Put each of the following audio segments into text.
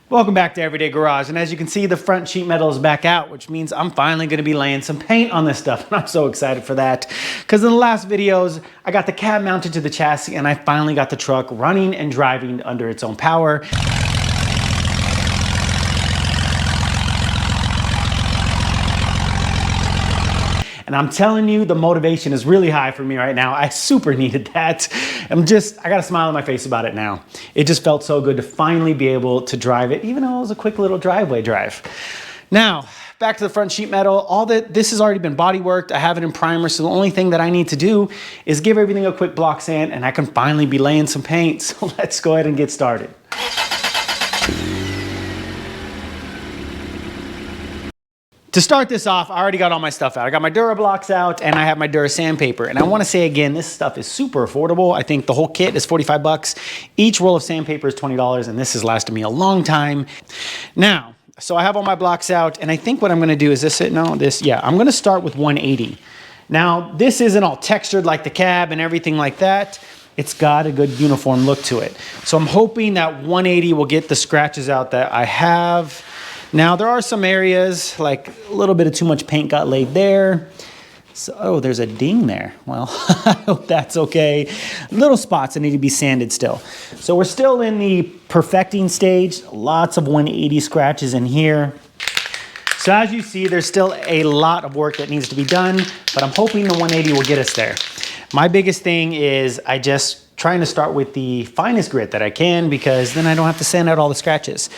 Welcome back to Everyday Garage, and as you can see, the front sheet metal is back out, which means I'm finally going to be laying some paint on this stuff, and I'm so excited for that because in the last videos I got the cab mounted to the chassis and I finally got the truck running and driving under its own power. And I'm telling you, the motivation is really high for me right now. I super needed that. I got a smile on my face about it now. It just felt so good to finally be able to drive it, even though it was a quick little driveway drive. Now, back to the front sheet metal. This has already been body worked. I have it in primer, so the only thing that I need to do is give everything a quick block sand and I can finally be laying some paint. So let's go ahead and get started. To start this off, I already got all my stuff out. I got my Dura blocks out and I have my Dura sandpaper. And I want to say again, this stuff is super affordable. I think the whole kit is 45 bucks. Each roll of sandpaper is $20 and this has lasted me a long time. Now, so I have all my blocks out and I think what I'm going to do is I'm going to start with 180. Now, this isn't all textured like the cab and everything like that. It's got a good uniform look to it. So I'm hoping that 180 will get the scratches out that I have. Now, there are some areas, like a little bit of too much paint got laid there. So, oh, there's a ding there. Well, I hope that's okay. Little spots that need to be sanded still. So we're still in the perfecting stage. Lots of 180 scratches in here. So as you see, there's still a lot of work that needs to be done, but I'm hoping the 180 will get us there. My biggest thing is trying to start with the finest grit that I can because then I don't have to sand out all the scratches.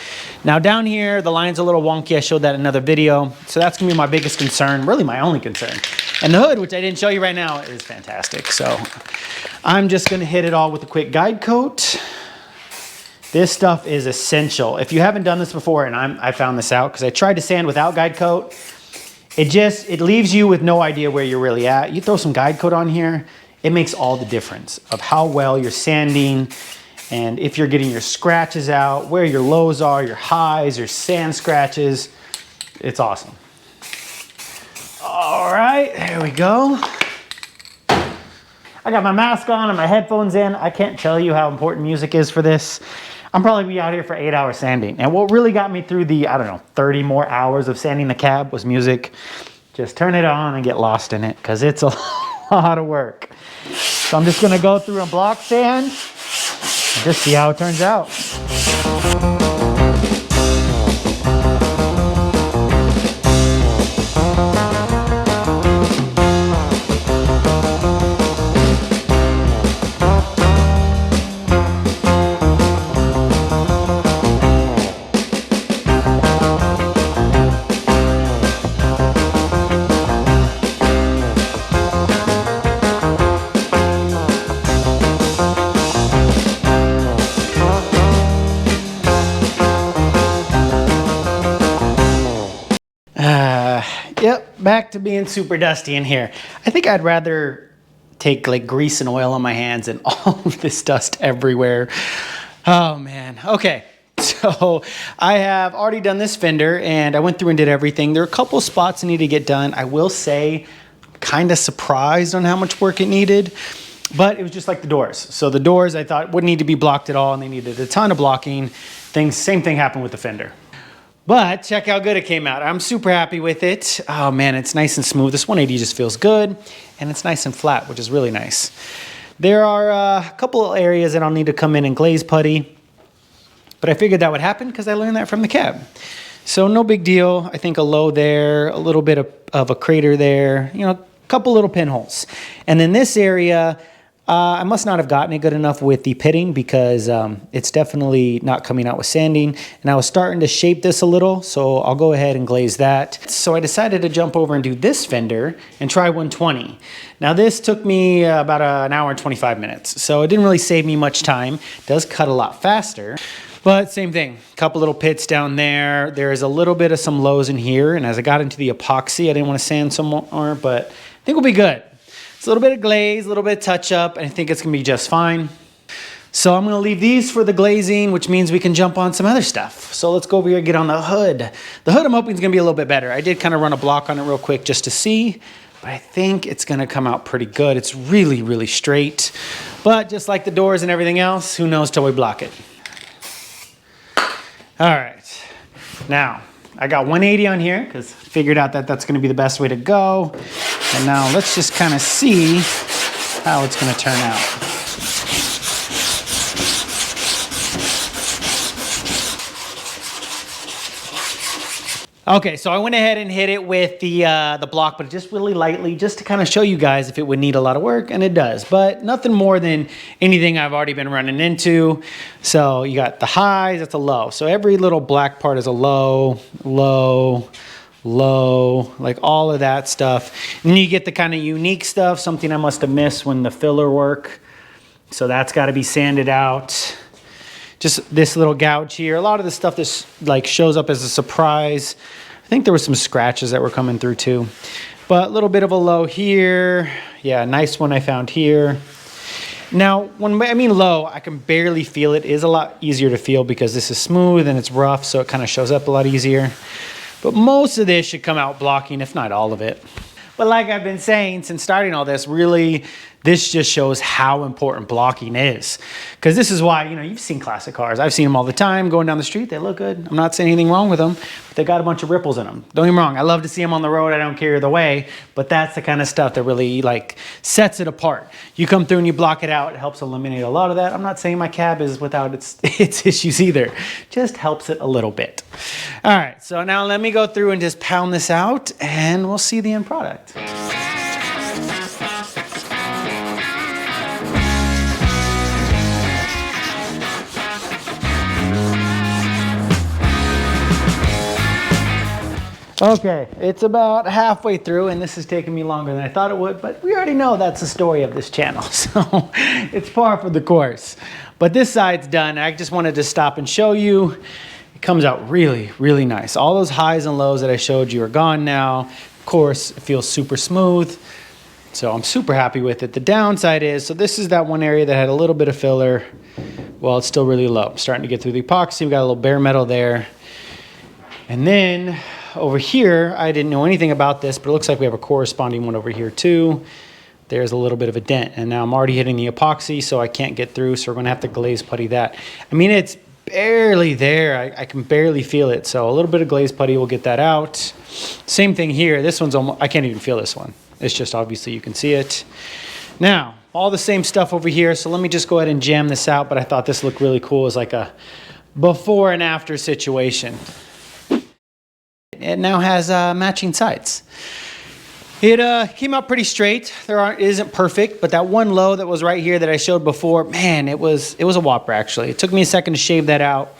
Now down here, the line's a little wonky. I showed that in another video. So that's gonna be my biggest concern, really my only concern. And the hood, which I didn't show you right now, is fantastic. So I'm just gonna hit it all with a quick guide coat. This stuff is essential. If you haven't done this before, and I found this out because I tried to sand without guide coat, it leaves you with no idea where you're really at. You throw some guide coat on here, it makes all the difference of how well you're sanding and if you're getting your scratches out, where your lows are, your highs, your sand scratches. It's awesome. All right, there we go. I got my mask on and my headphones in. I can't tell you how important music is for this. I'm probably gonna be out here for 8 hours sanding. And what really got me through the, 30 more hours of sanding the cab was music. Just turn it on and get lost in it because it's a lot of work. So I'm just gonna go through and block sand and just see how it turns out. Yep, back to being super dusty in here. I think I'd rather take like grease and oil on my hands and all of this dust everywhere. Oh man, okay. So I have already done this fender and I went through and did everything. There are a couple spots that need to get done. I will say, kind of surprised on how much work it needed, but it was just like the doors. So the doors I thought wouldn't need to be blocked at all and they needed a ton of blocking. Same thing happened with the fender. But check how good it came out. I'm super happy with it. Oh man, it's nice and smooth. This 180 just feels good and it's nice and flat, which is really nice. There are a couple of areas that I'll need to come in and glaze putty, but I figured that would happen because I learned that from the cab. So no big deal. I think a low there, a little bit of a crater there, a couple little pinholes. And then this area, I must not have gotten it good enough with the pitting because it's definitely not coming out with sanding. And I was starting to shape this a little, so I'll go ahead and glaze that. So I decided to jump over and do this fender and try 120. Now this took me about an hour and 25 minutes, so it didn't really save me much time. It does cut a lot faster, but same thing. A couple little pits down there. There's a little bit of some lows in here, and as I got into the epoxy, I didn't want to sand some more, but I think we'll be good. It's a little bit of glaze, a little bit of touch up, and I think it's gonna be just fine. So I'm gonna leave these for the glazing, which means we can jump on some other stuff. So let's go over here and get on the hood. The hood I'm hoping is gonna be a little bit better. I did kind of run a block on it real quick just to see, but I think it's gonna come out pretty good. It's really, really straight. But just like the doors and everything else, who knows till we block it. All right, now I got 180 on here because figured out that that's gonna be the best way to go. And now let's just kind of see how it's gonna turn out. Okay, so I went ahead and hit it with the block, but just really lightly, just to kind of show you guys if it would need a lot of work, and it does. But nothing more than anything I've already been running into. So you got the highs, that's a low. So every little black part is a low, low, low, like all of that stuff. And you get the kind of unique stuff, something I must have missed when the filler work. So that's got to be sanded out. Just this little gouge here. A lot of the stuff that like shows up as a surprise. I think there were some scratches that were coming through too. But a little bit of a low here. Yeah, nice one I found here. Now, when I mean low, I can barely feel it. It is a lot easier to feel because this is smooth and it's rough, so it kind of shows up a lot easier. But most of this should come out blocking, if not all of it. But like I've been saying since starting all this, really, this just shows how important blocking is. Because this is why, you know, you've seen classic cars. I've seen them all the time going down the street. They look good. I'm not saying anything wrong with them, but they got a bunch of ripples in them. Don't get me wrong. I love to see them on the road. I don't care either way, but that's the kind of stuff that really like sets it apart. You come through and you block it out. It helps eliminate a lot of that. I'm not saying my cab is without its issues either. Just helps it a little bit. All right, so now let me go through and just pound this out and we'll see the end product. Okay, it's about halfway through and this is taking me longer than I thought it would, but we already know that's the story of this channel, so it's par for the course. But this side's done. I just wanted to stop and show you. It comes out really, really nice. All those highs and lows that I showed you are gone now. Of course, it feels super smooth, so I'm super happy with it. The downside is, so this is that one area that had a little bit of filler. Well, it's still really low. I'm starting to get through the epoxy. We got a little bare metal there. And then over here, I didn't know anything about this, but it looks like we have a corresponding one over here too. There's a little bit of a dent, and now I'm already hitting the epoxy, so I can't get through, so we're gonna have to glaze putty that. I mean, it's barely there. I can barely feel it, so a little bit of glaze putty will get that out. Same thing here. This one's almost, I can't even feel this one. It's just obviously you can see it. Now, all the same stuff over here, so let me just go ahead and jam this out, but I thought this looked really cool as like a before and after situation. It now has matching sides. It came out pretty straight. It isn't perfect, but that one low that was right here that I showed before, man, it was a whopper actually. It took me a second to shave that out,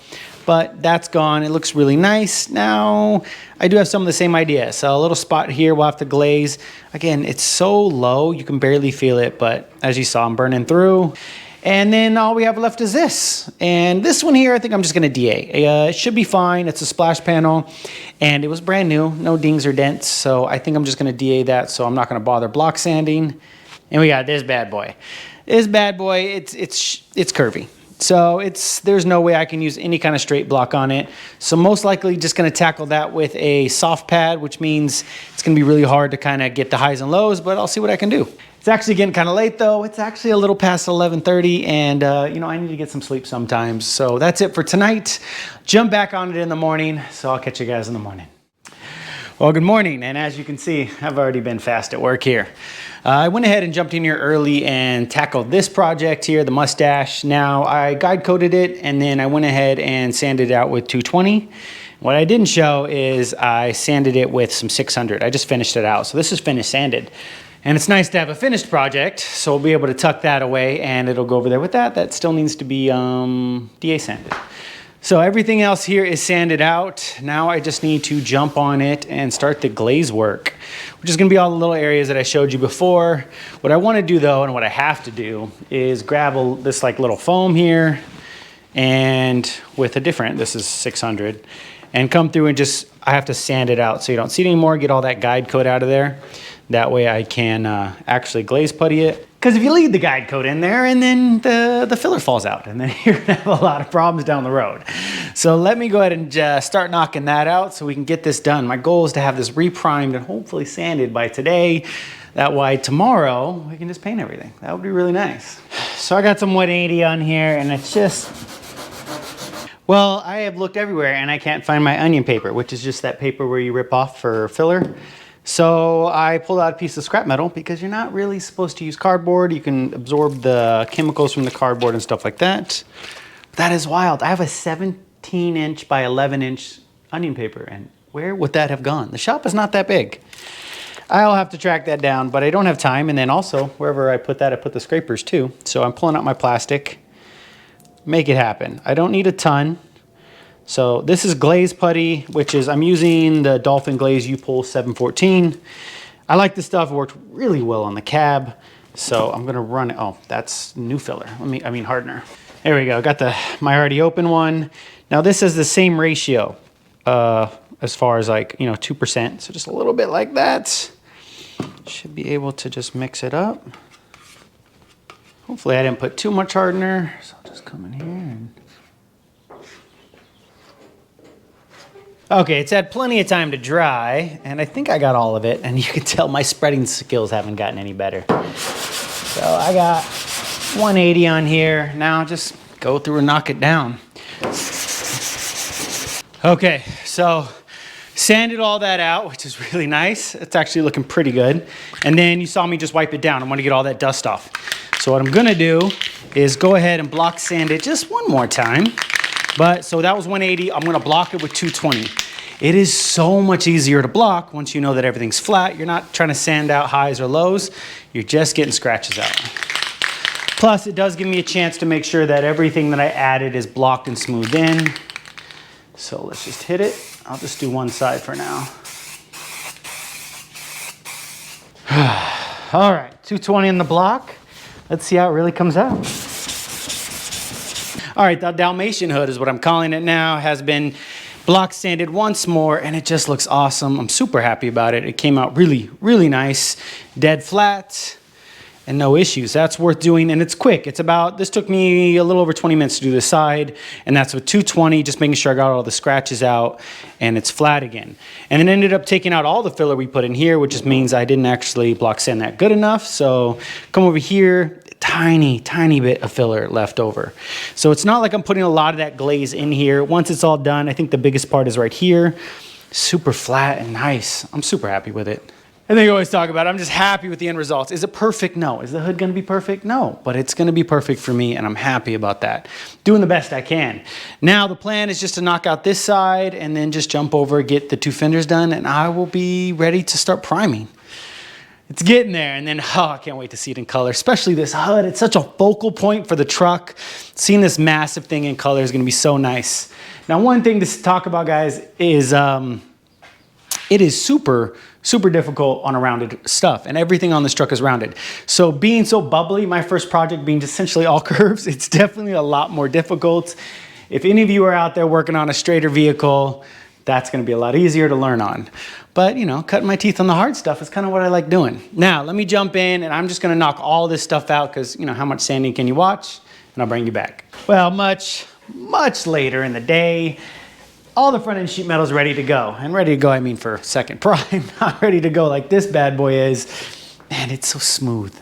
but that's gone. It looks really nice. Now, I do have some of the same idea. So a little spot here, we'll have to glaze. Again, it's so low, you can barely feel it, but as you saw, I'm burning through. And then all we have left is this. And this one here, I think I'm just gonna DA. It should be fine. It's a splash panel and it was brand new, no dings or dents. So I think I'm just gonna DA that, so I'm not gonna bother block sanding. And we got this bad boy. This bad boy, it's curvy. So there's no way I can use any kind of straight block on it. So most likely just gonna tackle that with a soft pad, which means it's gonna be really hard to kind of get the highs and lows, but I'll see what I can do. It's actually getting kind of late though. It's actually a little past 11:30 and you know, I need to get some sleep sometimes. So that's it for tonight. Jump back on it in the morning. So I'll catch you guys in the morning. Well, good morning. And as you can see, I've already been fast at work here. I went ahead and jumped in here early and tackled this project here, the mustache. Now I guide coated it and then I went ahead and sanded it out with 220. What I didn't show is I sanded it with some 600. I just finished it out. So this is finished sanded. And it's nice to have a finished project, so we'll be able to tuck that away and it'll go over there with that. That still needs to be DA sanded. So everything else here is sanded out. Now I just need to jump on it and start the glaze work, which is gonna be all the little areas that I showed you before. What I wanna do though, and what I have to do, is grab this like little foam here and with a different, this is 600, and come through and just, I have to sand it out so you don't see it anymore, get all that guide coat out of there. That way I can actually glaze putty it. Because if you leave the guide coat in there and then the filler falls out and then you're gonna have a lot of problems down the road. So let me go ahead and start knocking that out so we can get this done. My goal is to have this reprimed and hopefully sanded by today. That way tomorrow we can just paint everything. That would be really nice. So I got some 180 on here and it's just, Well, I have looked everywhere and I can't find my onion paper, which is just that paper where you rip off for filler. So I pulled out a piece of scrap metal because you're not really supposed to use cardboard. You can absorb the chemicals from the cardboard and stuff like that. That is wild. I have a 17-inch by 11-inch onion paper, and where would that have gone? The shop is not that big. I'll have to track that down, but I don't have time. And then also, wherever I put that, I put the scrapers too. So I'm pulling out my plastic. Make it happen. I don't need a ton. So this is glaze putty, which is, I'm using the Dolphin Glaze U-Pull 714. I like this stuff. It worked really well on the cab. So I'm gonna run it. Oh, that's new filler. I mean hardener. There we go. Got my already open one. Now this is the same ratio as far as like, 2%. So just a little bit like that. Should be able to just mix it up. Hopefully I didn't put too much hardener. So I'll just come in here and... Okay, it's had plenty of time to dry, and I think I got all of it, and you can tell my spreading skills haven't gotten any better. So I got 180 on here. Now just go through and knock it down. Okay, so sanded all that out, which is really nice. It's actually looking pretty good. And then you saw me just wipe it down. I'm gonna get all that dust off. So what I'm gonna do is go ahead and block sand it just one more time. So that was 180. I'm gonna block it with 220. It is so much easier to block once you know that everything's flat. You're not trying to sand out highs or lows. You're just getting scratches out. Plus, it does give me a chance to make sure that everything that I added is blocked and smoothed in. So let's just hit it. I'll just do one side for now. All right, 220 in the block. Let's see how it really comes out. All right, the Dalmatian hood is what I'm calling it now. Has been block sanded once more, and it just looks awesome. I'm super happy about it. It came out really, really nice. Dead flat and no issues. That's worth doing, and it's quick. This took me a little over 20 minutes to do the side, and that's with 220, just making sure I got all the scratches out, and it's flat again. And then ended up taking out all the filler we put in here, which just means I didn't actually block sand that good enough. So come over here, tiny bit of filler left over. So it's not like I'm putting a lot of that glaze in here. Once it's all done, I think the biggest part is right here. Super flat and nice. I'm super happy with it. I think I always talk about it. I'm just happy with the end results. Is it perfect? No. Is the hood gonna be perfect? No, but it's gonna be perfect for me, and I'm happy about that. Doing the best I can. Now the plan is just to knock out this side and then just jump over, get the two fenders done, and I will be ready to start priming. It's getting there, and then, I can't wait to see it in color, especially this hood. It's such a focal point for the truck. Seeing this massive thing in color is gonna be so nice. Now, one thing to talk about, guys, is it is super difficult on a rounded stuff, and everything on this truck is rounded. So being so bubbly, my first project being essentially all curves, it's definitely a lot more difficult. If any of you are out there working on a straighter vehicle, that's gonna be a lot easier to learn on. But cutting my teeth on the hard stuff is kind of what I like doing. Now, let me jump in, and I'm just gonna knock all this stuff out because how much sanding can you watch? And I'll bring you back. Well, much later in the day, all the front end sheet metal is ready to go. And ready to go, I mean for second prime, not ready to go like this bad boy is. Man, it's so smooth.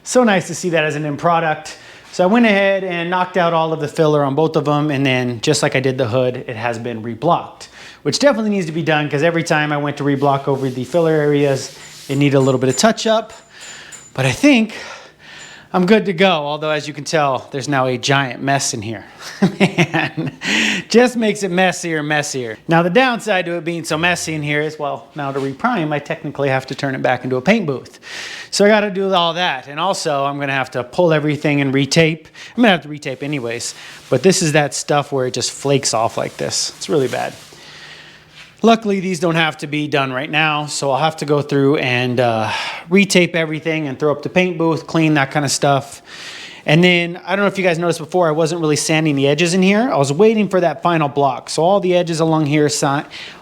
So nice to see that as an end product. So I went ahead and knocked out all of the filler on both of them, and then just like I did the hood, it has been reblocked, which definitely needs to be done because every time I went to reblock over the filler areas, it needed a little bit of touch up. But I think I'm good to go, although as you can tell, there's now a giant mess in here. Man, just makes it messier and messier. Now the downside to it being so messy in here is, well, now to reprime, I technically have to turn it back into a paint booth. So I gotta do all that. And also I'm gonna have to pull everything and retape. I'm gonna have to retape anyways, but this is that stuff where it just flakes off like this. It's really bad. Luckily, these don't have to be done right now, so I'll have to go through and retape everything and throw up the paint booth, clean that kind of stuff. And then, I don't know if you guys noticed before, I wasn't really sanding the edges in here. I was waiting for that final block. So all the edges along here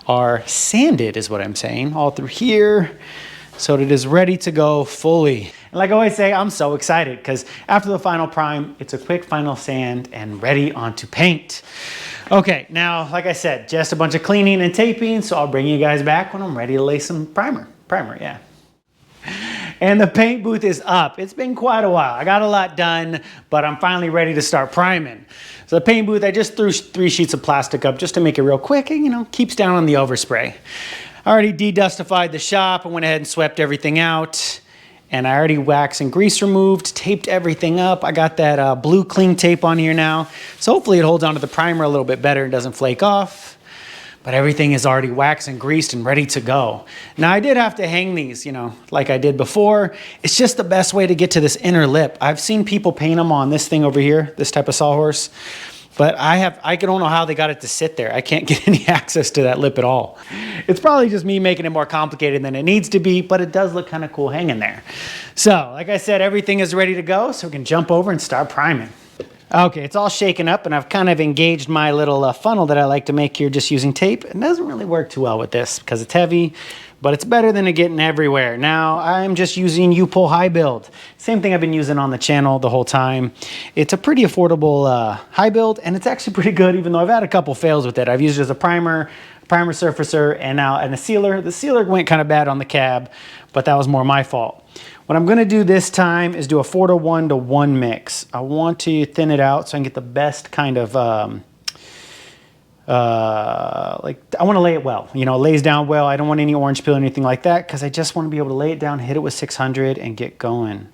are sanded, is what I'm saying, all through here. So it is ready to go fully. And like I always say, I'm so excited because after the final prime, it's a quick final sand and ready onto paint. Okay, now, like I said, just a bunch of cleaning and taping, so I'll bring you guys back when I'm ready to lay some primer. Yeah. And the paint booth is up. It's been quite a while. I got a lot done, but I'm finally ready to start priming. So the paint booth, I just threw 3 sheets of plastic up just to make it real quick and, you know, keeps down on the overspray. I already de-dustified the shop. I went ahead and swept everything out. And I already waxed and grease removed, taped everything up. I got that blue cling tape on here now. So hopefully it holds onto the primer a little bit better and doesn't flake off. But everything is already waxed and greased and ready to go. Now I did have to hang these, you know, like I did before. It's just the best way to get to this inner lip. I've seen people paint them on this thing over here, this type of sawhorse. But I don't know how they got it to sit there. I can't get any access to that lip at all. It's probably just me making it more complicated than it needs to be, but it does look kind of cool hanging there. So, like I said, everything is ready to go, so we can jump over and start priming. Okay, it's all shaken up, and I've kind of engaged my little funnel that I like to make here just using tape. It doesn't really work too well with this because it's heavy, but it's better than it getting everywhere. Now, I'm just using U-Pull High Build. Same thing I've been using on the channel the whole time. It's a pretty affordable high build, and it's actually pretty good, even though I've had a couple fails with it. I've used it as a primer surfacer, and now a sealer. The sealer went kind of bad on the cab, but that was more my fault. What I'm gonna do this time is do a 4:1:1 mix. I want to thin it out so I can get the best kind of, like, I wanna lay it well. You know, it lays down well. I don't want any orange peel or anything like that because I just wanna be able to lay it down, hit it with 600 and get going.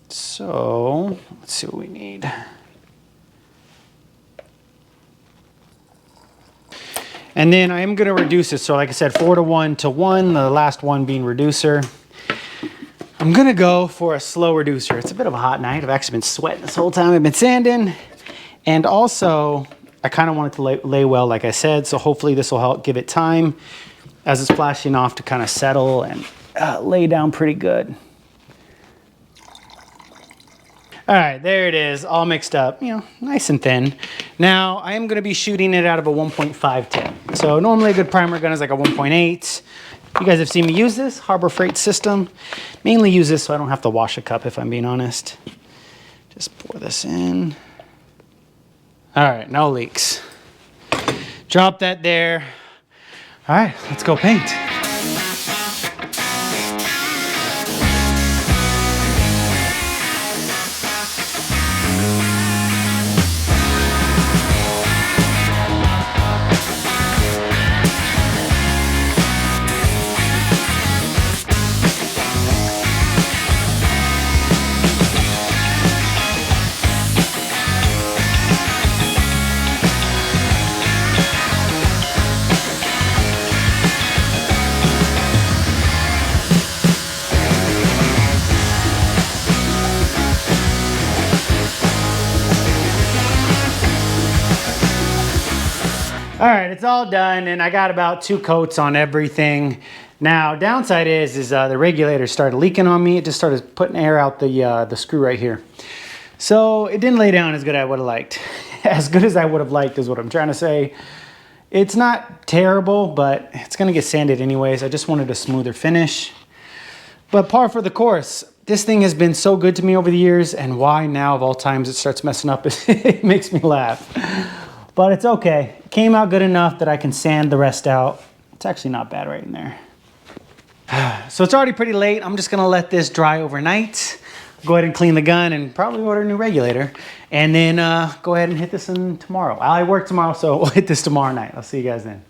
So, let's see what we need. And then I am gonna reduce it. So like I said, 4:1:1, the last one being reducer. I'm gonna go for a slow reducer. It's a bit of a hot night. I've actually been sweating this whole time I've been sanding. And also, I kind of want it to lay well, like I said, so hopefully this will help give it time as it's flashing off to kind of settle and lay down pretty good. All right, there it is, all mixed up, you know, nice and thin. Now, I am gonna be shooting it out of a 1.5 tip. So normally a good primer gun is like a 1.8. You guys have seen me use this Harbor Freight system. Mainly use this so I don't have to wash a cup, if I'm being honest. Just pour this in. All right, no leaks. Drop that there. All right, let's go paint. All right, it's all done, and I got about 2 coats on everything. Now, downside is the regulator started leaking on me. It just started putting air out the screw right here. So it didn't lay down as good as I would have liked. As good as I would have liked is what I'm trying to say. It's not terrible, but it's gonna get sanded anyways. I just wanted a smoother finish. But par for the course. This thing has been so good to me over the years, and why now of all times it starts messing up, it makes me laugh. But it's okay. It came out good enough that I can sand the rest out. It's actually not bad right in there. So it's already pretty late. I'm just gonna let this dry overnight. Go ahead and clean the gun and probably order a new regulator. And then go ahead and hit this in tomorrow. I work tomorrow, so we'll hit this tomorrow night. I'll see you guys then.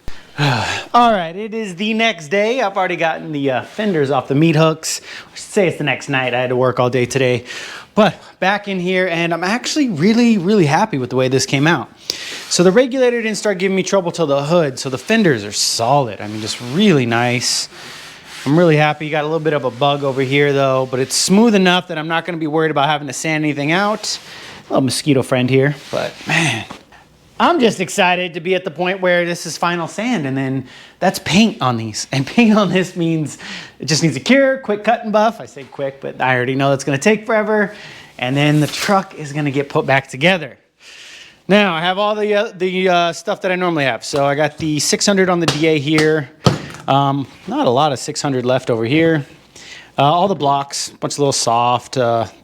All right, it is the next day. I've already gotten the fenders off the meat hooks. I should say it's the next night. I had to work all day today. But back in here, and I'm actually really happy with the way this came out. So the regulator didn't start giving me trouble till the hood, so the fenders are solid. I mean, just really nice. I'm really happy. You got a little bit of a bug over here though, but it's smooth enough that I'm not gonna be worried about having to sand anything out. A little mosquito friend here, but man, I'm just excited to be at the point where this is final sand, and then that's paint on these. And paint on this means it just needs a cure, quick cut and buff. I say quick, but I already know it's gonna take forever. And then the truck is gonna get put back together. Now I have all the stuff that I normally have. So I got the 600 on the DA here. Not a lot of 600 left over here. All the blocks, a bunch of little soft.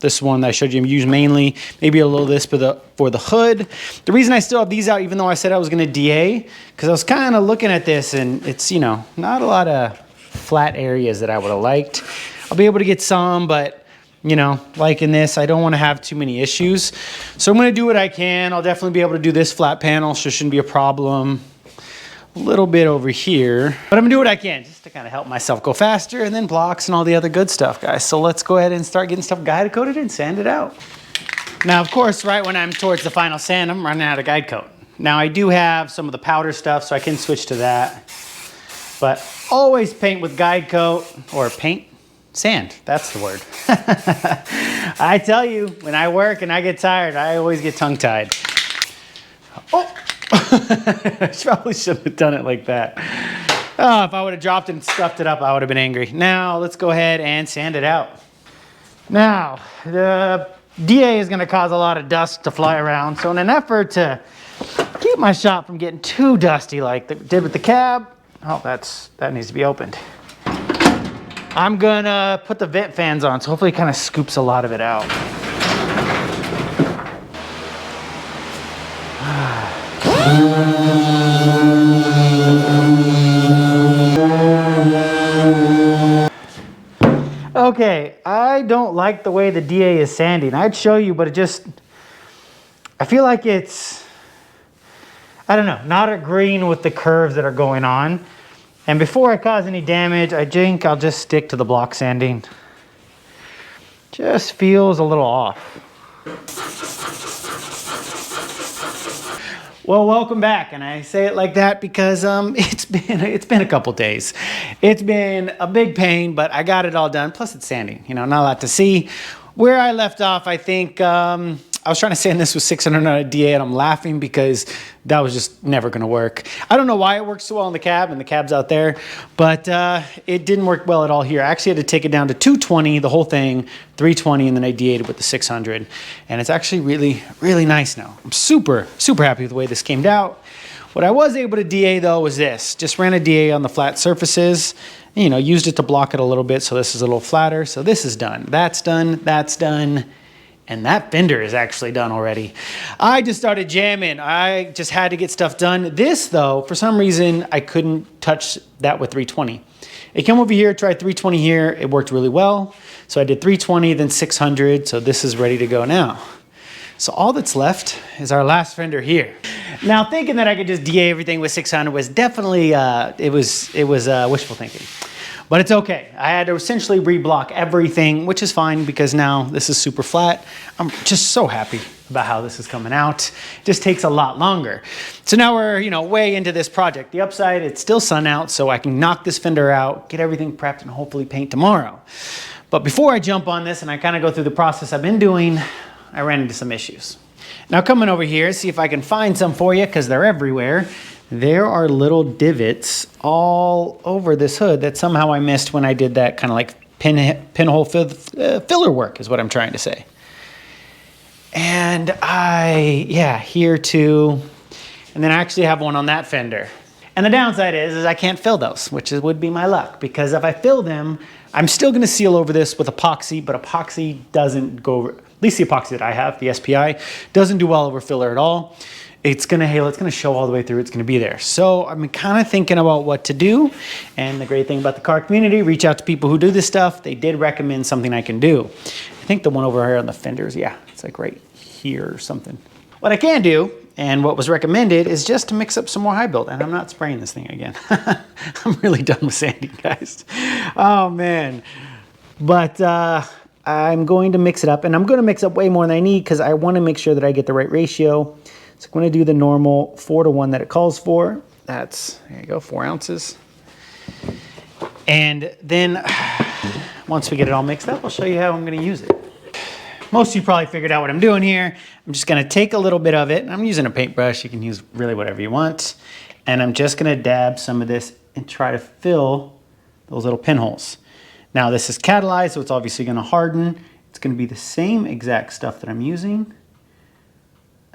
This one that I showed you use mainly, maybe a little this for the hood. The reason I still have these out, even though I said I was gonna DA, because I was kind of looking at this and it's, you know, not a lot of flat areas that I would have liked. I'll be able to get some, but you know, like in this, I don't want to have too many issues. So I'm going to do what I can. I'll definitely be able to do this flat panel, so it shouldn't be a problem. A little bit over here, but I'm gonna do what I can just to kind of help myself go faster, and then blocks and all the other good stuff, guys. So let's go ahead and start getting stuff guide coated and sand it out. Now, of course, right when I'm towards the final sand, I'm running out of guide coat. Now I do have some of the powder stuff, so I can switch to that, but always paint with guide coat, or sand, that's the word. I tell you, when I work and I get tired, I always get tongue-tied. Oh! I probably shouldn't have done it like that. Oh, if I would have dropped it and stuffed it up, I would have been angry. Now, let's go ahead and sand it out. Now, the DA is going to cause a lot of dust to fly around, so in an effort to keep my shop from getting too dusty like it did with the cab, oh, that needs to be opened. I'm going to put the vent fans on, so hopefully it kind of scoops a lot of it out. Okay, I don't like the way the DA is sanding. I'd show you, but I feel like it's, I don't know, not agreeing with the curves that are going on. And before I cause any damage, I think I'll just stick to the block sanding. Just feels a little off. Well, welcome back, and I say it like that because it's been a couple days. It's been a big pain, but I got it all done. Plus, it's sanding. You know, not a lot to see. Where I left off, I think I was trying to sand this with 600 on a DA, and I'm laughing because that was just never going to work. I don't know why it works so well in the cab, and the cab's out there, but it didn't work well at all here. I actually had to take it down to 220, the whole thing, 320, and then I DA'd it with the 600. And it's actually really, really nice now. I'm super, super happy with the way this came out. What I was able to DA, though, was this. Just ran a DA on the flat surfaces, you know, used it to block it a little bit, so this is a little flatter. So this is done. That's done. That's done. And that fender is actually done already. I just started jamming. I just had to get stuff done. This, though, for some reason, I couldn't touch that with 320. It came over here, tried 320 here. It worked really well. So I did 320, then 600. So this is ready to go now. So all that's left is our last fender here. Now, thinking that I could just DA everything with 600 was definitely, it was wishful thinking. But it's okay. I had to essentially reblock everything, which is fine because now this is super flat. I'm just so happy about how this is coming out. It just takes a lot longer. So now we're, you know, way into this project. The upside, it's still sun out, so I can knock this fender out, get everything prepped, and hopefully paint tomorrow. But before I jump on this and I kind of go through the process I've been doing, I ran into some issues. Now coming over here, see if I can find some for you because they're everywhere. There are little divots all over this hood that somehow I missed when I did that kind of like pinhole filler work is what I'm trying to say. And here too. And then I actually have one on that fender. And the downside is I can't fill those, which would be my luck, because if I fill them, I'm still going to seal over this with epoxy, but epoxy doesn't go over, at least the epoxy that I have, the SPI, doesn't do well over filler at all. It's gonna show all the way through, it's gonna be there. So I'm kind of thinking about what to do. And the great thing about the car community, reach out to people who do this stuff. They did recommend something I can do. I think the one over here on the fenders, yeah, it's like right here or something. What I can do, and what was recommended, is just to mix up some more high build. And I'm not spraying this thing again. I'm really done with sanding, guys. Oh man. But I'm going to mix it up, and I'm gonna mix up way more than I need because I wanna make sure that I get the right ratio. So I'm going to do the normal 4-to-1 that it calls for. That's, there you go, 4 ounces. And then once we get it all mixed up, I'll show you how I'm going to use it. Most of you probably figured out what I'm doing here. I'm just going to take a little bit of it. I'm using a paintbrush. You can use really whatever you want. And I'm just going to dab some of this and try to fill those little pinholes. Now this is catalyzed, so it's obviously going to harden. It's going to be the same exact stuff that I'm using.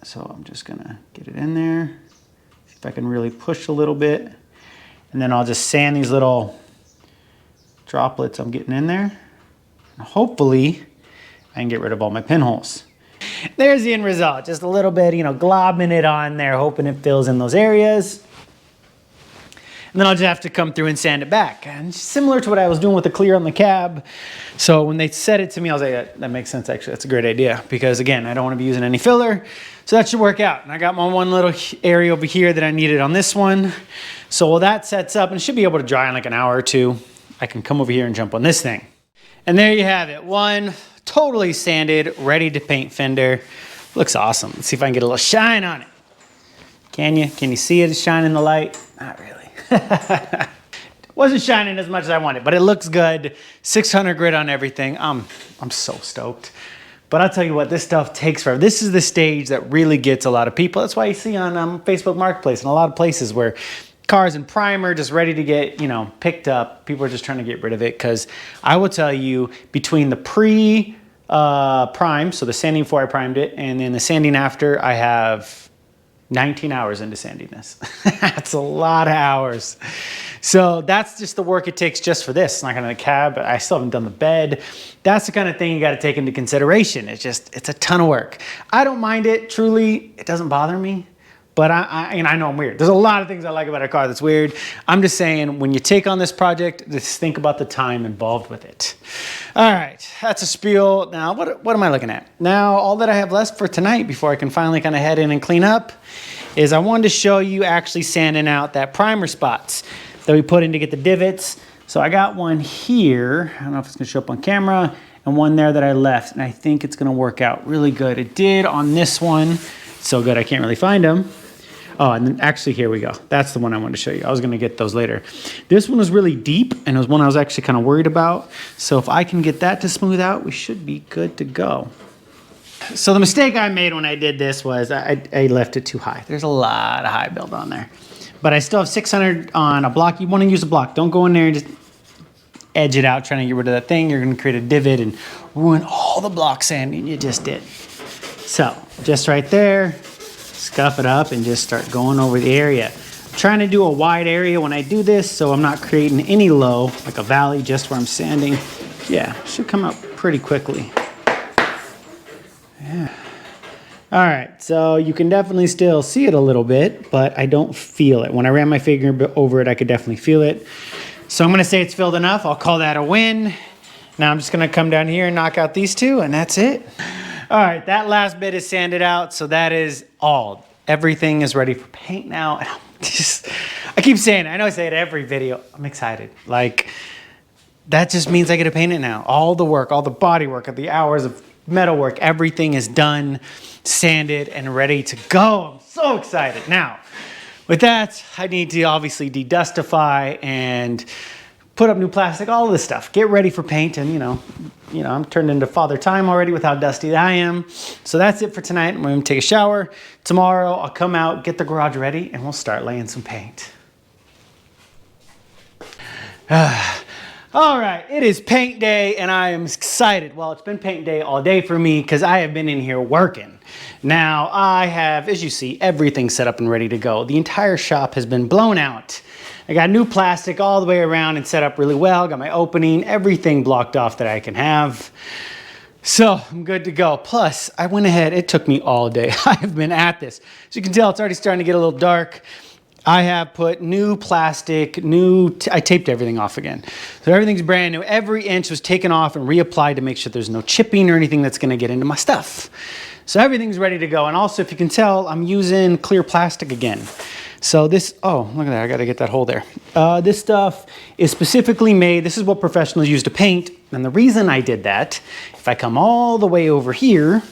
So I'm just gonna get it in there, see if I can really push a little bit, and then I'll just sand these little droplets I'm getting in there. And hopefully I can get rid of all my pinholes. There's the end result, just a little bit, you know, globbing it on there, hoping it fills in those areas. And then I'll just have to come through and sand it back. And similar to what I was doing with the clear on the cab. So when they said it to me, I was like, that makes sense actually. That's a great idea. Because again, I don't want to be using any filler. So that should work out. And I got my one little area over here that I needed on this one. So while that sets up, and it should be able to dry in like an hour or two, I can come over here and jump on this thing. And there you have it. One totally sanded, ready to paint fender. Looks awesome. Let's see if I can get a little shine on it. Can you? Can you see it shine in the light? Not really. Wasn't shining as much as I wanted, but it looks good. 600 grit on everything. I'm so stoked. But I'll tell you what, this stuff takes forever. This is the stage that really gets a lot of people. That's why you see on Facebook Marketplace and a lot of places where cars and primer just ready to get, you know, picked up. People are just trying to get rid of it because I will tell you, between the prime, so the sanding before I primed it, and then the sanding after, I have 19 hours into sanding this. That's a lot of hours. So that's just the work it takes just for this. It's not gonna the cab, but I still haven't done the bed. That's the kind of thing you gotta take into consideration. It's a ton of work. I don't mind it, truly, it doesn't bother me. But I know I'm weird. There's a lot of things I like about a car that's weird. I'm just saying, when you take on this project, just think about the time involved with it. All right, that's a spiel. Now, what am I looking at? Now, all that I have left for tonight before I can finally kind of head in and clean up is I wanted to show you actually sanding out that primer spots that we put in to get the divots. So I got one here. I don't know if it's gonna show up on camera, and one there that I left, and I think it's gonna work out really good. It did on this one. It's so good I can't really find them. Oh, and then actually, here we go. That's the one I wanted to show you. I was gonna get those later. This one was really deep, and it was one I was actually kind of worried about. So if I can get that to smooth out, we should be good to go. So the mistake I made when I did this was I left it too high. There's a lot of high build on there. But I still have 600 on a block. You wanna use a block. Don't go in there and just edge it out trying to get rid of that thing. You're gonna create a divot and ruin all the block sanding you just did. So just right there, scuff it up and just start going over the area. I'm trying to do a wide area when I do this, so I'm not creating any low, like a valley just where I'm sanding. Yeah, should come out pretty quickly. Yeah. All right, so you can definitely still see it a little bit, but I don't feel it. When I ran my finger over it, I could definitely feel it. So I'm gonna say it's filled enough. I'll call that a win. Now I'm just gonna come down here and knock out these two, and that's it. All right, that last bit is sanded out, so that is all. Everything is ready for paint now. And I keep saying it. I know I say it every video. I'm excited. Like, that just means I get to paint it now. All the work, all the body work, the hours of metal work, everything is done, sanded, and ready to go. I'm so excited. Now, with that, I need to obviously de-dustify and put up new plastic, all of this stuff. Get ready for paint, and you know, I'm turned into Father Time already with how dusty I am. So that's it for tonight. I'm gonna take a shower. Tomorrow, I'll come out, get the garage ready, and we'll start laying some paint. All right, it is paint day, and I am excited. Well, it's been paint day all day for me because I have been in here working. Now, I have, as you see, everything set up and ready to go. The entire shop has been blown out. I got new plastic all the way around and set up really well. Got my opening, everything blocked off that I can have. So I'm good to go. Plus, I went ahead, it took me all day. I have been at this. As you can tell, it's already starting to get a little dark. I have put new plastic, I taped everything off again. So everything's brand new. Every inch was taken off and reapplied to make sure there's no chipping or anything that's gonna get into my stuff. So everything's ready to go. And also, if you can tell, I'm using clear plastic again. So this, oh, look at that, I gotta get that hole there. This stuff is specifically made, this is what professionals use to paint. And the reason I did that, if I come all the way over here,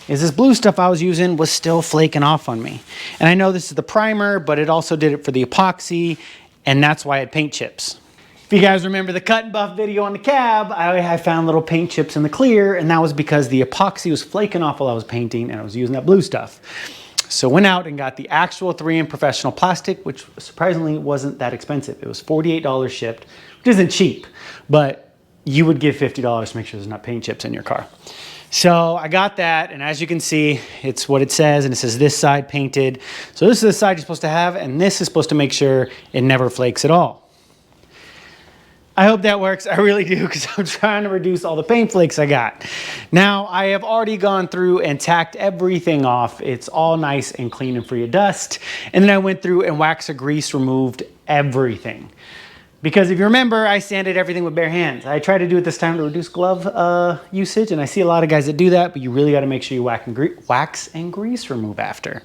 is this blue stuff I was using was still flaking off on me. And I know this is the primer, but it also did it for the epoxy, and that's why I had paint chips. If you guys remember the cut and buff video on the cab, I found little paint chips in the clear, and that was because the epoxy was flaking off while I was painting, and I was using that blue stuff. So went out and got the actual 3M professional plastic, which surprisingly wasn't that expensive. It was $48 shipped, which isn't cheap, but you would give $50 to make sure there's not paint chips in your car. So I got that, and as you can see, it's what it says, and it says this side painted. So this is the side you're supposed to have, and this is supposed to make sure it never flakes at all. I hope that works. I really do, because I'm trying to reduce all the paint flakes I got. Now, I have already gone through and tacked everything off. It's all nice and clean and free of dust. And then I went through and wax or grease removed everything. Because if you remember, I sanded everything with bare hands. I tried to do it this time to reduce glove usage, and I see a lot of guys that do that, but you really got to make sure you wax and grease remove after.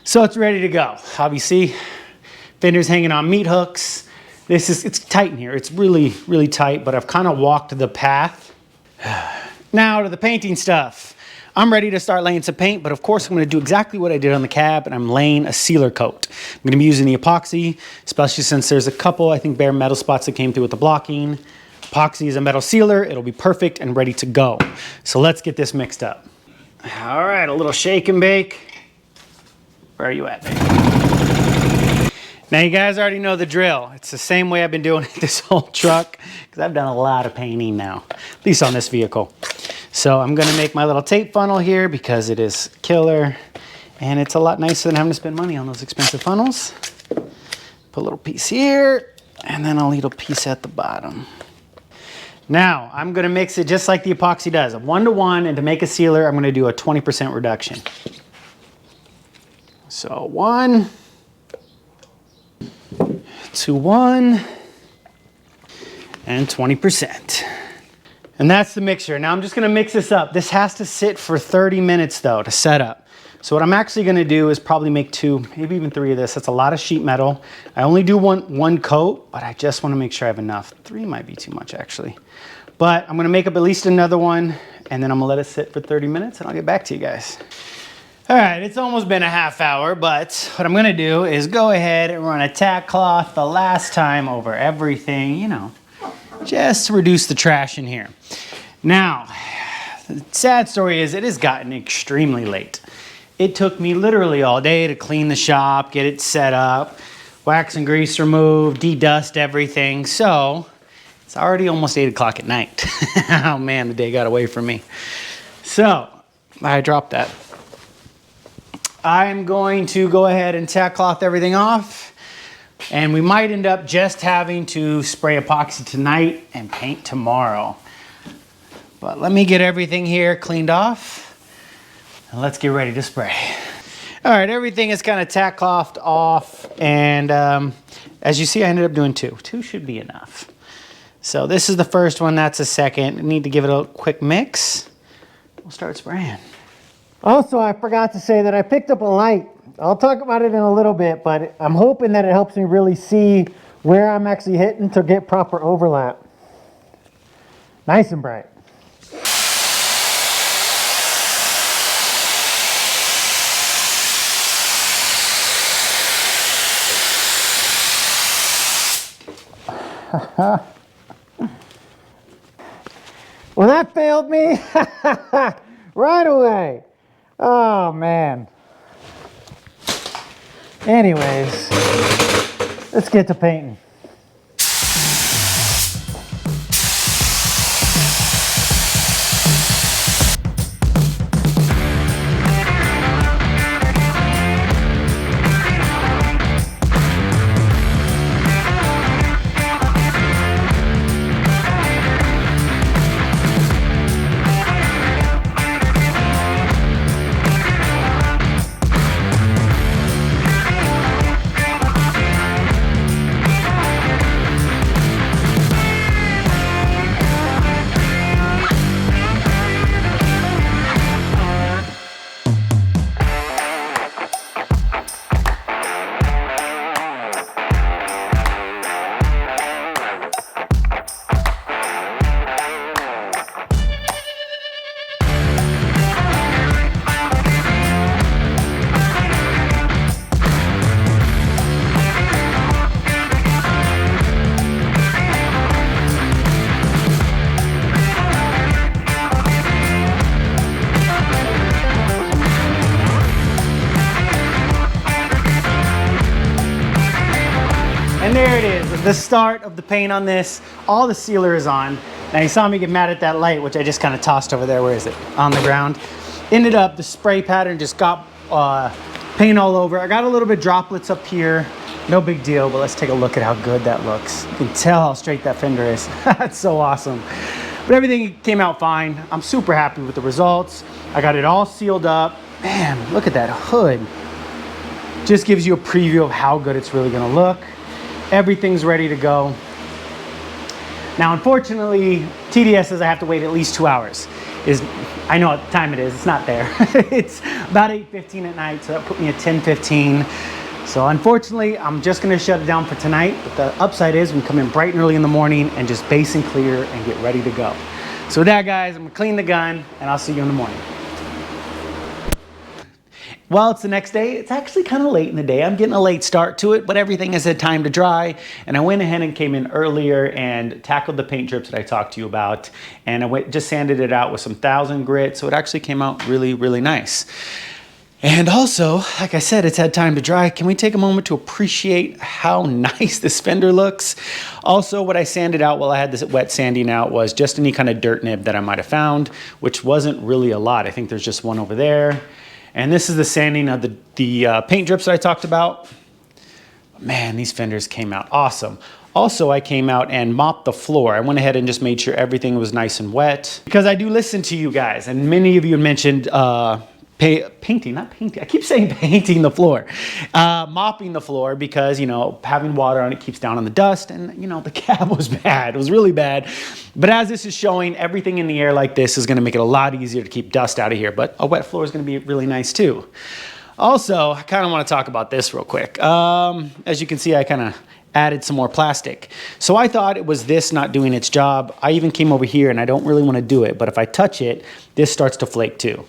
So it's ready to go. Obviously, fenders hanging on meat hooks. It's tight in here. It's really, really tight, but I've kind of walked the path. Now to the painting stuff. I'm ready to start laying some paint, but of course I'm going to do exactly what I did on the cab, and I'm laying a sealer coat. I'm going to be using the epoxy, especially since there's a couple, I think, bare metal spots that came through with the blocking. Epoxy is a metal sealer. It'll be perfect and ready to go. So let's get this mixed up. All right, a little shake and bake. Where are you at, babe? Now you guys already know the drill. It's the same way I've been doing it this whole truck, because I've done a lot of painting now, at least on this vehicle. So I'm gonna make my little tape funnel here because it is killer, and it's a lot nicer than having to spend money on those expensive funnels. Put a little piece here, and then a little piece at the bottom. Now, I'm gonna mix it just like the epoxy does, a 1-to-1, and to make a sealer, I'm gonna do a 20% reduction. So 1 to 1 and 20%. And that's the mixture. Now I'm just gonna mix this up. This has to sit for 30 minutes though to set up. So what I'm actually gonna do is probably make 2, maybe even 3 of this. That's a lot of sheet metal. I only do one coat, but I just wanna make sure I have enough. 3 might be too much actually. But I'm gonna make up at least another one, and then I'm gonna let it sit for 30 minutes and I'll get back to you guys. All right, it's almost been a half hour, but what I'm gonna do is go ahead and run a tack cloth the last time over everything, you know, just to reduce the trash in here. Now, the sad story is it has gotten extremely late. It took me literally all day to clean the shop, get it set up, wax and grease removed, de-dust everything. So it's already almost 8 o'clock at night. Oh man, the day got away from me. So I dropped that. I'm going to go ahead and tack cloth everything off. And we might end up just having to spray epoxy tonight and paint tomorrow. But let me get everything here cleaned off and let's get ready to spray. All right, everything is kind of tack clothed off, and as you see, I ended up doing 2. 2 should be enough. So this is the first one, that's a second. I need to give it a quick mix. We'll start spraying. Also, I forgot to say that I picked up a light. I'll talk about it in a little bit, but I'm hoping that it helps me really see where I'm actually hitting to get proper overlap. Nice and bright. Well, that failed me right away. Oh, man. Anyways, let's get to painting. And there it is, the start of the paint on this. All the sealer is on. Now you saw me get mad at that light, which I just kind of tossed over there. Where is it? On the ground. Ended up, the spray pattern just got paint all over. I got a little bit droplets up here. No big deal, but let's take a look at how good that looks. You can tell how straight that fender is. That's so awesome. But everything came out fine. I'm super happy with the results. I got it all sealed up. Man, look at that hood. Just gives you a preview of how good it's really gonna look. Everything's ready to go. Now, unfortunately, TDS says I have to wait at least 2 hours. I know what time it is, it's not there. It's about 8:15 at night, so that put me at 10:15. So unfortunately, I'm just gonna shut it down for tonight, but the upside is we can come in bright and early in the morning and just base and clear and get ready to go. So with that, guys, I'm gonna clean the gun and I'll see you in the morning. Well, it's the next day. It's actually kind of late in the day. I'm getting a late start to it, but everything has had time to dry. And I went ahead and came in earlier and tackled the paint drips that I talked to you about. And I just sanded it out with some 1000 grit. So it actually came out really, really nice. And also, like I said, it's had time to dry. Can we take a moment to appreciate how nice this fender looks? Also, what I sanded out while I had this wet sanding out was just any kind of dirt nib that I might have found, which wasn't really a lot. I think there's just one over there. And this is the sanding of the paint drips that I talked about. Man, these fenders came out awesome. Also, I came out and mopped the floor. I went ahead and just made sure everything was nice and wet. Because I do listen to you guys, and many of you had mentioned painting, not painting. I keep saying painting the floor. Mopping the floor because, you know, having water on it keeps down on the dust. And, you know, the cab was bad. It was really bad. But as this is showing, everything in the air like this is going to make it a lot easier to keep dust out of here. But a wet floor is going to be really nice too. Also, I kind of want to talk about this real quick. As you can see, I kind of added some more plastic. So I thought it was this not doing its job. I even came over here and I don't really want to do it. But if I touch it, this starts to flake too.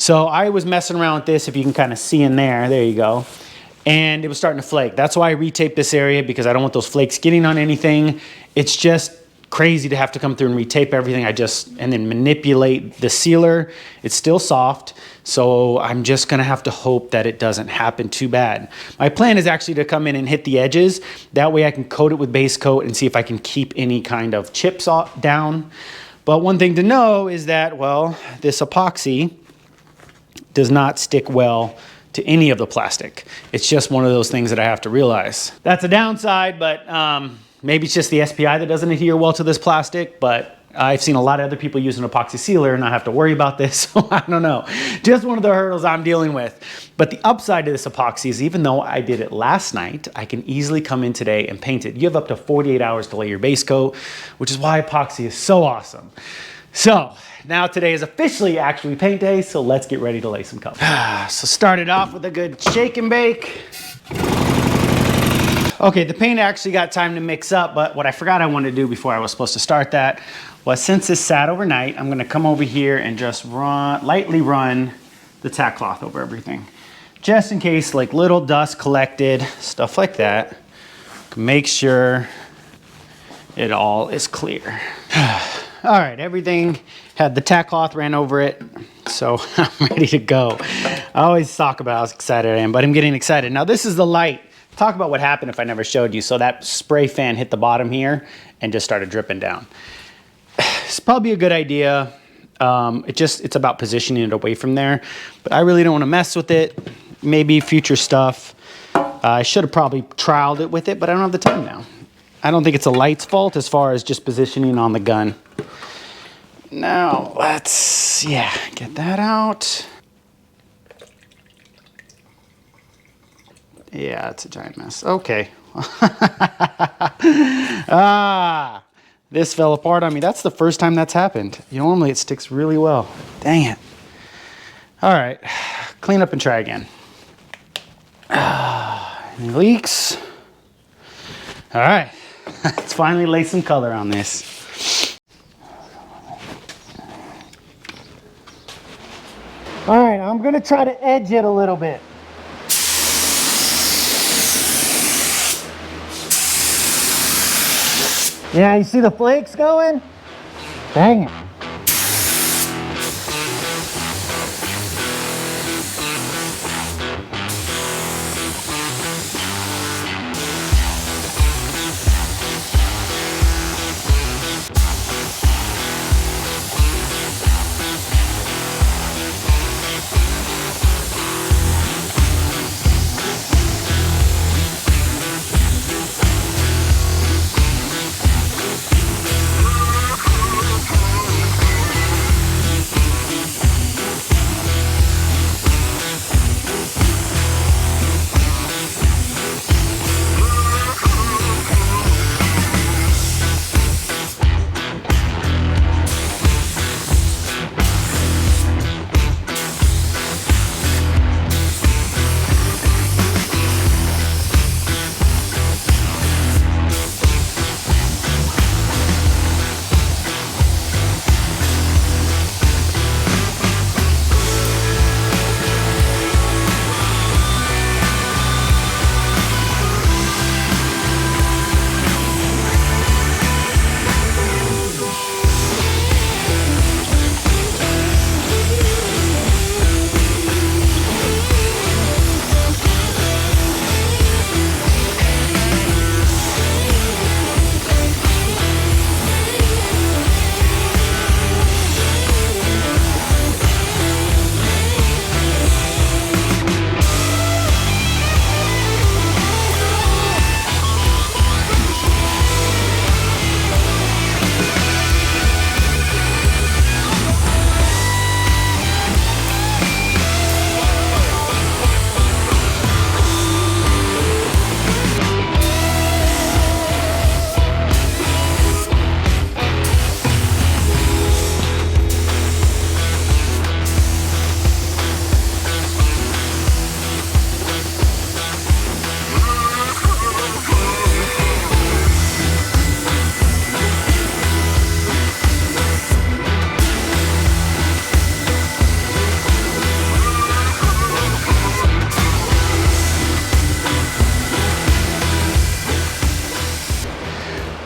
So I was messing around with this, if you can kind of see in there, there you go. And it was starting to flake. That's why I retaped this area, because I don't want those flakes getting on anything. It's just crazy to have to come through and retape everything. And then manipulate the sealer. It's still soft, so I'm just gonna have to hope that it doesn't happen too bad. My plan is actually to come in and hit the edges. That way I can coat it with base coat and see if I can keep any kind of chips down. But one thing to know is that, well, this epoxy does not stick well to any of the plastic. It's just one of those things that I have to realize. That's a downside, but maybe it's just the SPI that doesn't adhere well to this plastic, but I've seen a lot of other people use an epoxy sealer and not have to worry about this, so I don't know. Just one of the hurdles I'm dealing with. But the upside to this epoxy is, even though I did it last night, I can easily come in today and paint it. You have up to 48 hours to lay your base coat, which is why epoxy is so awesome. So now today is officially actually paint day, so let's get ready to lay some color. So started off with a good shake and bake. Okay, the paint actually got time to mix up, but what I forgot I wanted to do before I was supposed to start that was, since this sat overnight, I'm gonna come over here and just lightly run the tack cloth over everything. Just in case like little dust collected, stuff like that. Make sure it all is clear. All right, everything had the tack cloth ran over it, so I'm ready to go. I always talk about how excited I am, but I'm getting excited. Now this is the light. Talk about what happened if I never showed you. So that spray fan hit the bottom here and just started dripping down. It's probably a good idea. It's about positioning it away from there, but I really don't want to mess with it. Maybe future stuff. I should have probably trialed it with it, but I don't have the time now. I don't think it's a light's fault as far as just positioning on the gun. Now, let's, get that out. Yeah, it's a giant mess. Okay. This fell apart on me. That's the first time that's happened. Normally it sticks really well. Dang it. All right, clean up and try again. Any leaks? All right, let's finally lay some color on this. All right, I'm gonna try to edge it a little bit. Yeah, you see the flakes going? Dang it.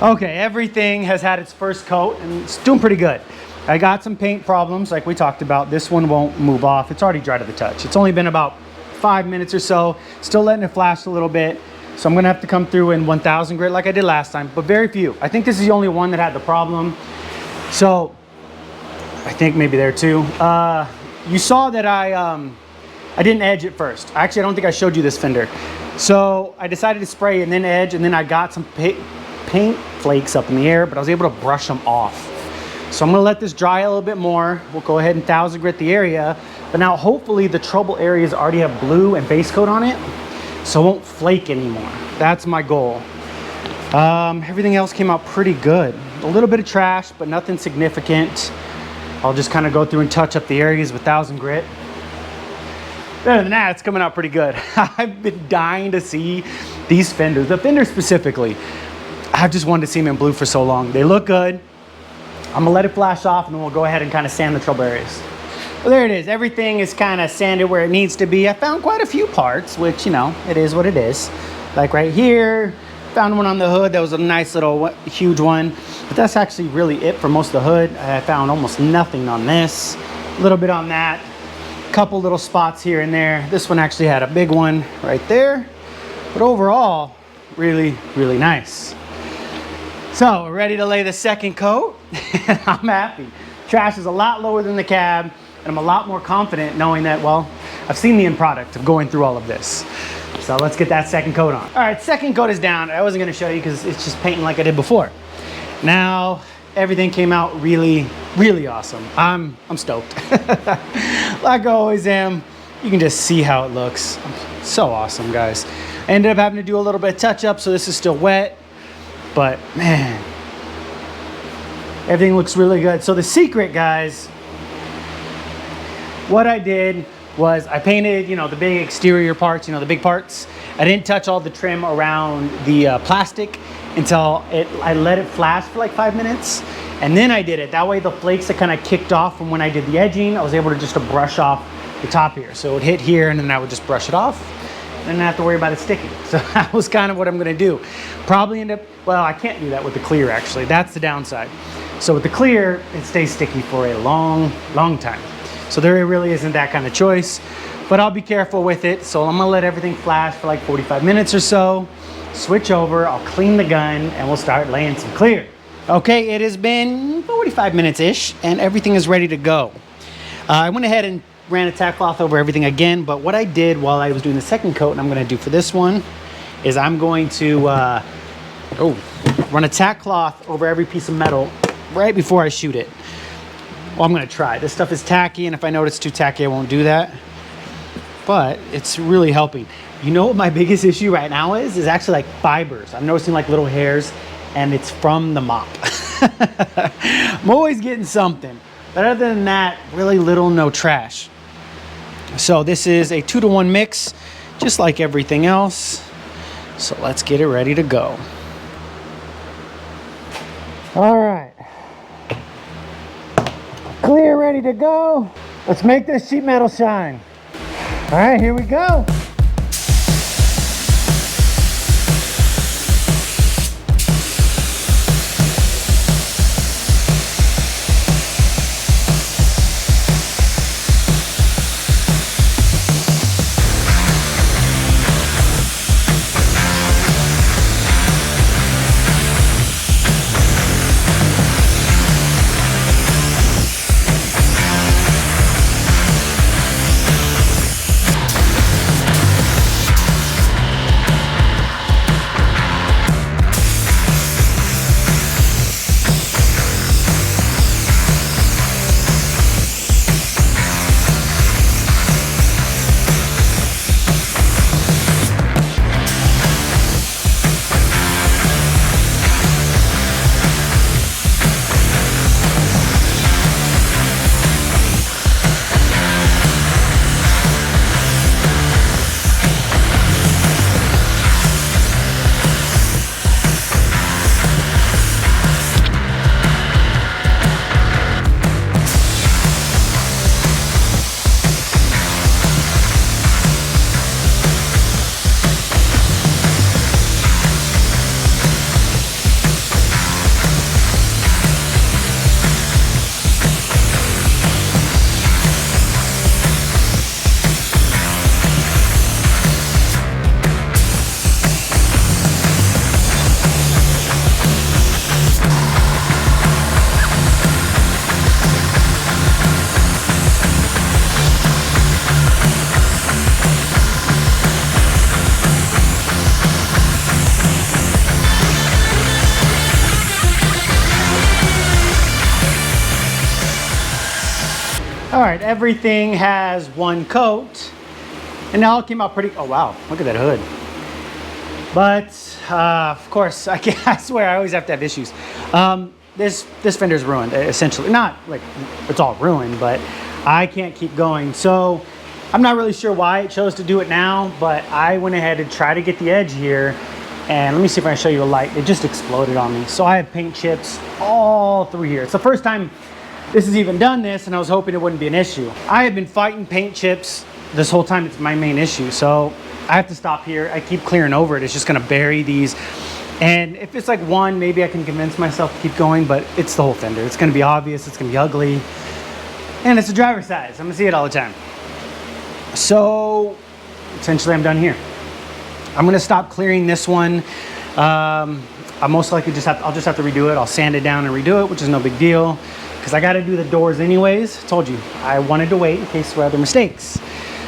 Okay, everything has had its first coat and it's doing pretty good. I got some paint problems like we talked about. This one won't move off. It's already dry to the touch. It's only been about 5 minutes or so. Still letting it flash a little bit. So I'm gonna have to come through in 1000 grit like I did last time, but very few. I think this is the only one that had the problem. So I think maybe there too. You saw that I didn't edge it first. Actually, I don't think I showed you this fender. So I decided to spray and then edge, and then I got some paint flakes up in the air, but I was able to brush them off. So I'm gonna let this dry a little bit more. We'll go ahead and 1000 grit the area, but now hopefully the trouble areas already have blue and base coat on it, so it won't flake anymore. That's my goal. Everything else came out pretty good. A little bit of trash, but nothing significant. I'll just kind of go through and touch up the areas with 1000 grit. Other than that, it's coming out pretty good. I've been dying to see these fenders, the fenders specifically. I've just wanted to see them in blue for so long. They look good. I'm gonna let it flash off and then we'll go ahead and kind of sand the trouble areas. Well, there it is. Everything is kind of sanded where it needs to be. I found quite a few parts, which, you know, it is what it is. Like right here, found one on the hood that was a nice little huge one. But that's actually really it for most of the hood. I found almost nothing on this. A little bit on that. Couple little spots here and there. This one actually had a big one right there. But overall, really, really nice. So we're ready to lay the second coat. I'm happy. Trash is a lot lower than the cab, and I'm a lot more confident knowing that, well, I've seen the end product of going through all of this. So let's get that second coat on. All right, second coat is down. I wasn't gonna show you because it's just painting like I did before. Now, everything came out really, really awesome. I'm stoked. Like I always am. You can just see how it looks. So awesome, guys. I ended up having to do a little bit of touch up, so this is still wet. But man, everything looks really good. So the secret, guys, what I did was I painted, you know, the big exterior parts, you know, the big parts. I didn't touch all the trim around the plastic until I let it flash for like 5 minutes. And then I did it. That way the flakes that kind of kicked off from when I did the edging, I was able to just brush off the top here. So it would hit here and then I would just brush it off. And not have to worry about it sticking. So that was kind of what I'm gonna do. Probably end up, well, I can't do that with the clear actually. That's the downside. So with the clear, it stays sticky for a long, long time. So there really isn't that kind of choice, but I'll be careful with it. So I'm gonna let everything flash for like 45 minutes or so, switch over, I'll clean the gun, and we'll start laying some clear. Okay, it has been 45 minutes-ish, and everything is ready to go. I went ahead and ran a tack cloth over everything again, but what I did while I was doing the second coat, and I'm gonna do for this one, is I'm going to run a tack cloth over every piece of metal right before I shoot it. Well, I'm gonna try. This stuff is tacky, and if I know it's too tacky, I won't do that. But it's really helping. You know what my biggest issue right now is? Is actually like fibers. I'm noticing like little hairs, and it's from the mop. I'm always getting something. But other than that, really little, no trash. So this is a 2-to-1 mix, just like everything else. So let's get it ready to go. All right. Clear, ready to go. Let's make this sheet metal shine. All right, here we go. right, everything has one coat. And now it came out pretty, oh wow, look at that hood. But of course, I swear I always have to have issues. This fender's ruined, essentially. Not like it's all ruined, but I can't keep going. So I'm not really sure why it chose to do it now, but I went ahead and tried to get the edge here. And let me see if I can show you a light. It just exploded on me. So I have paint chips all through here. It's the first time this has even done this, and I was hoping it wouldn't be an issue. I have been fighting paint chips this whole time. It's my main issue. So I have to stop here. I keep clearing over it. It's just gonna bury these. And if it's like one, maybe I can convince myself to keep going, but it's the whole fender. It's gonna be obvious, it's gonna be ugly. And it's a driver's size. I'm gonna see it all the time. So essentially I'm done here. I'm gonna stop clearing this one. I'll most likely I'll just have to redo it. I'll sand it down and redo it, which is no big deal, because I gotta do the doors anyways. I told you, I wanted to wait in case there were other mistakes.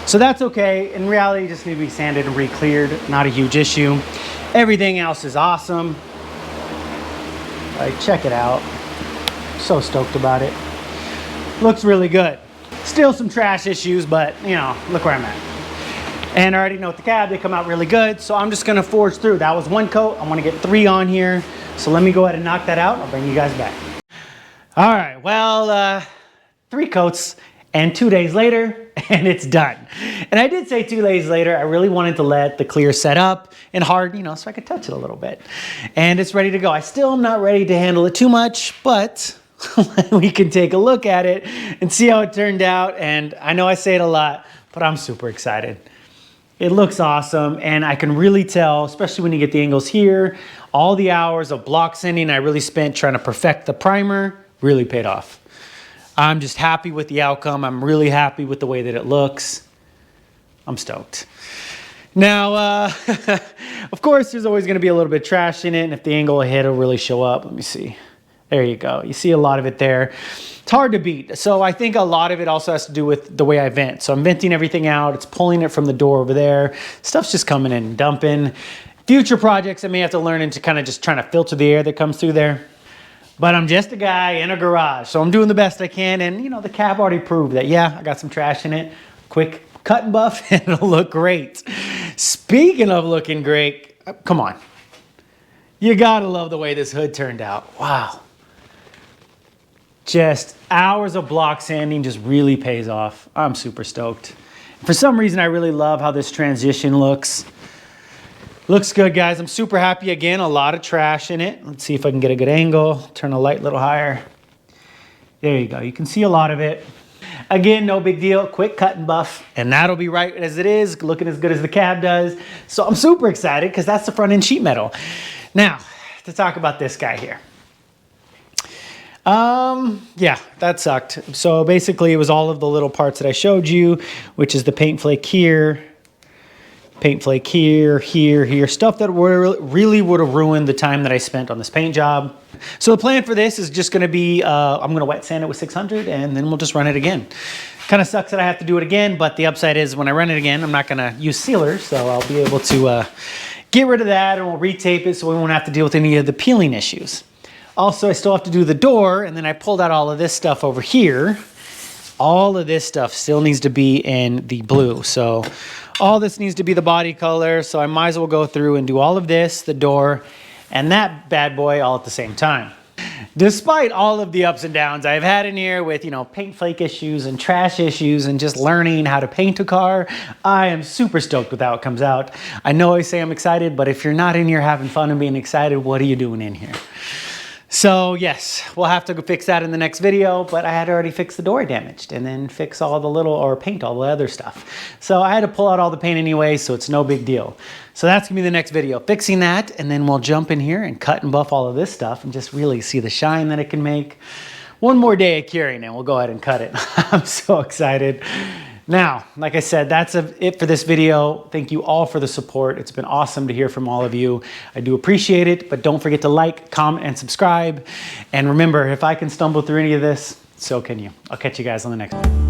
So that's okay. In reality, just need to be sanded and re-cleared. Not a huge issue. Everything else is awesome. Like, check it out. So stoked about it. Looks really good. Still some trash issues, but you know, look where I'm at. And I already know with the cab, they come out really good. So I'm just gonna forge through. That was one coat. I wanna get 3 on here. So let me go ahead and knock that out. I'll bring you guys back. All right, well, 3 coats and 2 days later, and it's done. And I did say 2 days later, I really wanted to let the clear set up and hard, you know, so I could touch it a little bit. And it's ready to go. I still am not ready to handle it too much, but we can take a look at it and see how it turned out. And I know I say it a lot, but I'm super excited. It looks awesome, and I can really tell, especially when you get the angles here, all the hours of block sanding I really spent trying to perfect the primer really paid off. I'm just happy with the outcome. I'm really happy with the way that it looks. I'm stoked. Now, of course, there's always gonna be a little bit of trash in it, and if the angle of hit will really show up. Let me see. There you go. You see a lot of it there. It's hard to beat. So I think a lot of it also has to do with the way I vent. So I'm venting everything out. It's pulling it from the door over there. Stuff's just coming in and dumping. Future projects, I may have to learn into kind of just trying to filter the air that comes through there. But I'm just a guy in a garage, so I'm doing the best I can. And you know, the cab already proved that, yeah, I got some trash in it. Quick cut and buff, and it'll look great. Speaking of looking great, come on. You gotta love the way this hood turned out. Wow. Just hours of block sanding just really pays off. I'm super stoked. For some reason, I really love how this transition looks. Looks good, guys. I'm super happy. Again, a lot of trash in it. Let's see if I can get a good angle. Turn the light a little higher. There you go. You can see a lot of it. Again, no big deal. Quick cut and buff, and that'll be right as it is, looking as good as the cab does. So I'm super excited because that's the front end sheet metal. Now, to talk about this guy here. Yeah, that sucked. So basically it was all of the little parts that I showed you, which is the paint flake here, paint flake here, here, stuff that really would have ruined the time that I spent on this paint job. So the plan for this is just gonna be, I'm gonna wet sand it with 600 and then we'll just run it again. Kind of sucks that I have to do it again, but the upside is when I run it again, I'm not gonna use sealers, so I'll be able to get rid of that and we'll retape it so we won't have to deal with any of the peeling issues. Also, I still have to do the door, and then I pulled out all of this stuff over here. All of this stuff still needs to be in the blue. So all this needs to be the body color, so I might as well go through and do all of this, the door, and that bad boy all at the same time. Despite all of the ups and downs I've had in here with, you know, paint flake issues and trash issues and just learning how to paint a car, I am super stoked with how it comes out. I know I say I'm excited, but if you're not in here having fun and being excited, what are you doing in here? So yes, we'll have to go fix that in the next video, but I had already fixed the door I damaged and then fix all the little, or paint all the other stuff. So I had to pull out all the paint anyway, so it's no big deal. So that's gonna be the next video, fixing that, and then we'll jump in here and cut and buff all of this stuff and just really see the shine that it can make. One more day of curing and we'll go ahead and cut it. I'm so excited. Now, like I said, that's it for this video. Thank you all for the support. It's been awesome to hear from all of you. I do appreciate it, but don't forget to like, comment, and subscribe. And remember, if I can stumble through any of this, so can you. I'll catch you guys on the next one.